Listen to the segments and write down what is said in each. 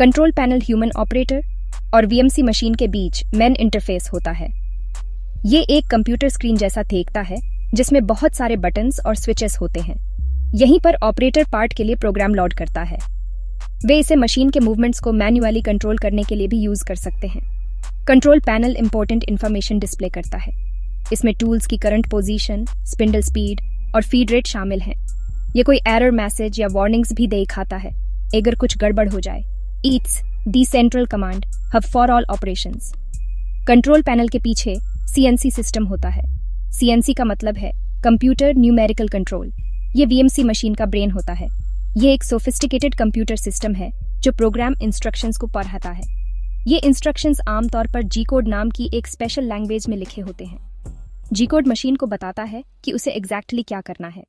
Control panel human operator और VMC machine के बीच main interface होता है। ये एक कंप्यूटर स्क्रीन जैसा देखता है जिसमें बहुत सारे बटन्स और स्विचेस होते हैं। यहीं पर ऑपरेटर पार्ट के लिए प्रोग्राम लोड करता है। वे इसे मशीन के मूवमेंट्स को मैन्युअली कंट्रोल करने के लिए भी यूज कर सकते हैं। Control panel important information display करता है। इसमें टूल्स की करंट पोजीशन, स्पिंडल स्पीड और फीड रेट शामिल हैं। ये कोई एरर मैसेज या वार्निंग्स भी दिखाता है अगर कुछ गड़बड़ हो जाए। Yeats the central command hub for all operations. Control panel के पीछे सीएनसी सिस्टम होता है। सीएनसी का मतलब है कंप्यूटर न्यूमेरिकल कंट्रोल। ये वीएमसी मशीन का ब्रेन होता है। ये एक सोफिस्टिकेटेड कंप्यूटर सिस्टम है जो प्रोग्राम इंस्ट्रक्शंस को पढ़ाता है। ये इंस्ट्रक्शंस आमतौर पर जी कोड नाम की एक स्पेशल लैंग्वेज में लिखे होते हैं। जी कोड मशीन को बताता है कि उसे एग्जैक्टली क्या करना है।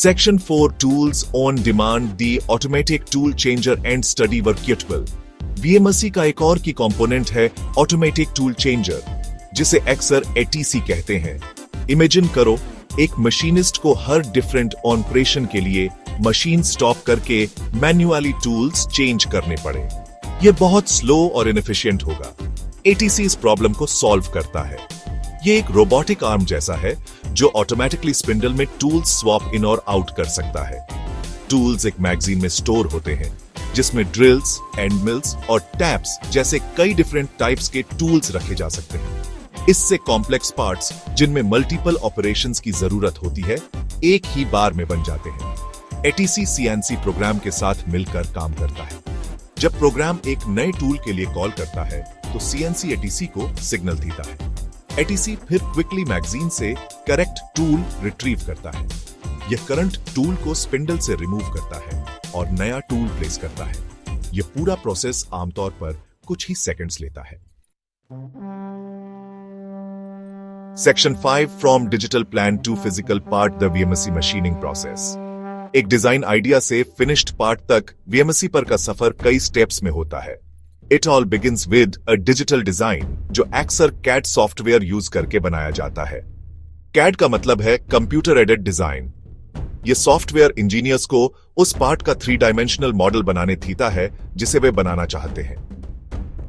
Section 4 Tools on Demand The Automatic Tool Changer and Study Workable। VMC का एक और की कंपोनेंट है ऑटोमेटिक टूल चेंजर, जिसे अक्सर ATC कहते हैं। इमेजिन करो एक मशीनिस्ट को हर डिफरेंट ऑपरेशन के लिए मशीन स्टॉप करके मैन्युअली टूल्स चेंज करने पड़े। यह बहुत स्लो और इनएफिशिएंट होगा। ATC इस प्रॉब्लम को सॉल्व करता है। ये एक रोबोटिक आर्म जैसा है जो ऑटोमेटिकली स्पिंडल में टूल्स स्वैप इन और आउट कर सकता है। टूल्स एक मैगजीन में स्टोर होते हैं जिसमें ड्रिल्स, एंड मिल्स और टैप्स जैसे कई डिफरेंट टाइप्स के टूल्स रखे जा सकते हैं। इससे कॉम्प्लेक्स पार्ट्स जिनमें मल्टीपल ऑपरेशंस की जरूरत होती है एक ही बार में बन जाते हैं। ATC CNC प्रोग्राम के साथ मिलकर काम करता है। जब प्रोग्राम एक नए टूल के लिए कॉल करता है तो CNC ATC को सिग्नल देता है। ATC फिर क्विकली मैगजीन से करेक्ट टूल रिट्रीव करता है। यह करंट टूल को स्पिंडल से रिमूव करता है और नया टूल प्लेस करता है। यह पूरा प्रोसेस आमतौर पर कुछ ही सेकंड्स लेता है। Section 5 From Digital Plan to Physical Part The VMC Machining Process। एक डिजाइन आइडिया से फिनिश्ड पार्ट तक VMC पर का सफर कई स्टेप्स में होता है। It all begins with a digital design, जो अक्सर CAD सॉफ्टवेयर यूज करके बनाया जाता है। CAD का मतलब है कंप्यूटर एडेड डिजाइन। यह सॉफ्टवेयर इंजीनियर्स को उस पार्ट का 3 डायमेंशनल मॉडल बनाने देता है जिसे वे बनाना चाहते हैं।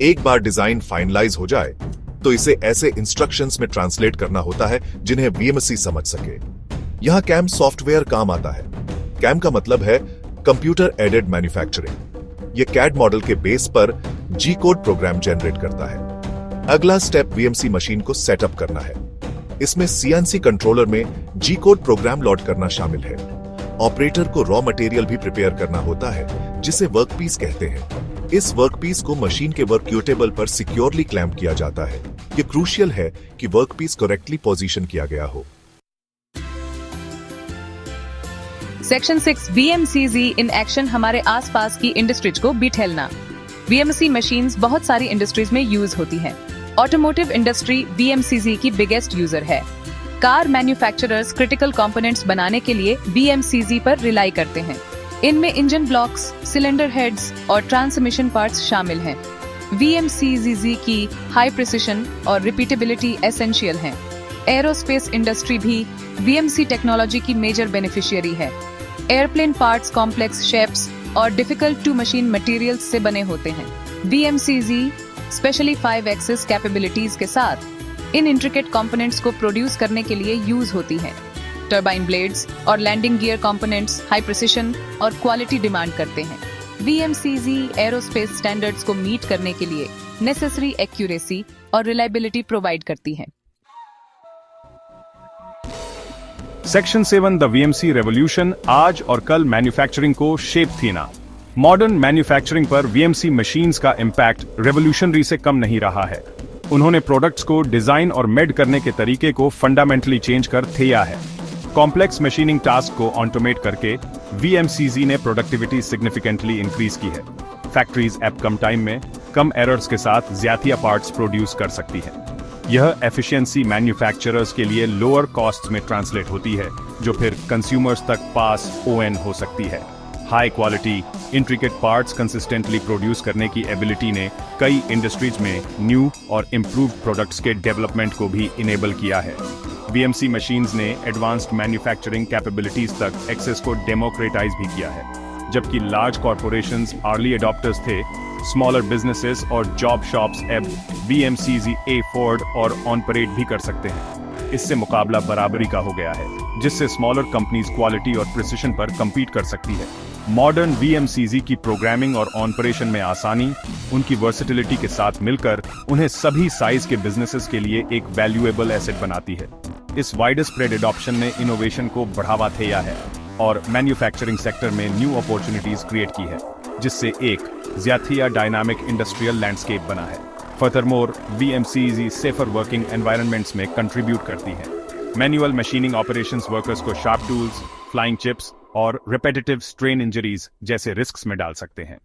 एक बार डिजाइन फाइनलाइज हो जाए तो इसे ऐसे इंस्ट्रक्शंस में ट्रांसलेट करना होता है जिन्हें VMC समझ सके। यहां CAM सॉफ्टवेयर काम आता है। CAM का मतलब है कंप्यूटर एडेड मैन्युफैक्चरिंग। यह CAD मॉडल के बेस पर जी कोड प्रोग्राम जनरेट करता है। अगला स्टेप VMC मशीन को सेटअप करना है। इसमें CNC कंट्रोलर में जी कोड प्रोग्राम लोड करना शामिल है। ऑपरेटर को रॉ मटेरियल भी प्रिपेयर करना होता है जिसे वर्कपीस कहते हैं। इस वर्कपीस को मशीन के वर्क पर सिक्योरली क्लैंप किया जाता है। यह क्रूशियल है कि वर्कपीस करेक्टली पोजीशन किया गया हो। सेक्शन 6 VMCZ इन एक्शन हमारे आसपास की इंडस्ट्रीज को बिठेलना। VMC मशीन्स बहुत सारी इंडस्ट्रीज में यूज होती हैं। ऑटोमोटिव इंडस्ट्री VMCZ की बिगेस्ट यूजर है। कार मैन्युफैक्चरर्स क्रिटिकल कंपोनेंट्स बनाने के लिए VMCZ पर रिलाई करते हैं। इनमें इंजन ब्लॉक्स, सिलेंडर हेड्स और ट्रांसमिशन पार्ट्स शामिल हैं। VMCZ की हाई प्रिसिशन और रिपीटेबिलिटी एसेंशियल हैं। एरोस्पेस इंडस्ट्री भी VMC टेक्नोलॉजी की मेजर बेनिफिशियरी है। एयरप्लेन पार्ट्स कॉम्प्लेक्स शेप्स और डिफिकल्ट टू मशीन मटेरियल्स से बने होते हैं। VMCZ स्पेशली 5 एक्सिस कैपेबिलिटीज के साथ इन इंट्रिकेट कंपोनेंट्स को प्रोड्यूस करने के लिए यूज होती हैं। टर्बाइन ब्लेड्स और landing gear components high precision और क्वालिटी डिमांड करते हैं। VMCZ एरोस्पेस स्टैंडर्ड्स को मीट करने के लिए नेसेसरी एक्यूरेसी और रिलायबिलिटी प्रोवाइड करती है। सेक्शन 7 द VMC रेवोल्यूशन आज और कल मैन्युफैक्चरिंग को शेप देना। मॉडर्न मैन्युफैक्चरिंग पर VMC मशीन्स का इम्पैक्ट रेवोल्यूशनरी से कम नहीं रहा है। उन्होंने प्रोडक्ट्स को डिजाइन और मेड करने के तरीके को फंडामेंटली चेंज कर दिया है। कॉम्प्लेक्स मशीनिंग टास्क को ऑटोमेट करके VMCZ ने प्रोडक्टिविटी सिग्निफिकेंटली इंक्रीज की है। फैक्ट्रीज अब कम टाइम में कम एरर्स के साथ ज्यादा पार्ट्स प्रोड्यूस कर सकती है। यह एफिशिएंसी मैन्युफैक्चरर्स के लिए लोअर कॉस्ट्स में ट्रांसलेट होती है, जो फिर कंज्यूमर्स तक पास ON हो सकती है। High quality intricate parts consistently produce करने की एबिलिटी ने कई इंडस्ट्रीज में न्यू और इम्प्रूव्ड प्रोडक्ट्स के डेवलपमेंट को भी इनेबल किया है। VMC मशीन्स ने एडवांस्ड मैन्युफैक्चरिंग कैपेबिलिटीज तक एक्सेस को डेमोक्रेटाइज भी किया है। जबकि लार्ज कॉर्पोरेशंस अर्ली एडॉप्टर्स थे, स्मॉलर बिजनेसेस और जॉब शॉप्स अब VMCZ अफोर्ड और ऑन परेड भी कर सकते हैं। इससे मुकाबला बराबरी का हो गया है, जिससे स्मॉलर कंपनीज क्वालिटी और प्रिसिशन पर compete कर सकती है। मॉडर्न VMCZ की प्रोग्रामिंग और ऑपरेशन में आसानी उनकी वर्सेटिलिटी के साथ मिलकर उन्हें सभी साइज के बिजनेसेस के लिए एक वैल्यूएबल एसेट बनाती है। इस वाइड स्प्रेड एडॉप्शन ने इनोवेशन को बढ़ावा दिया है और मैन्युफैक्चरिंग सेक्टर में न्यू अपॉर्चुनिटीज क्रिएट की है, जिससे एक ज्यादा डायनामिक इंडस्ट्रियल लैंडस्केप बना है। Furthermore VMCZ safer working environments में कंट्रीब्यूट करती है। मैनुअल मशीनिंग ऑपरेशंस वर्कर्स को शार्प टूल्स, फ्लाइंग चिप्स और रिपेटिटिव स्ट्रेन इंजरीज जैसे रिस्क्स में डाल सकते हैं।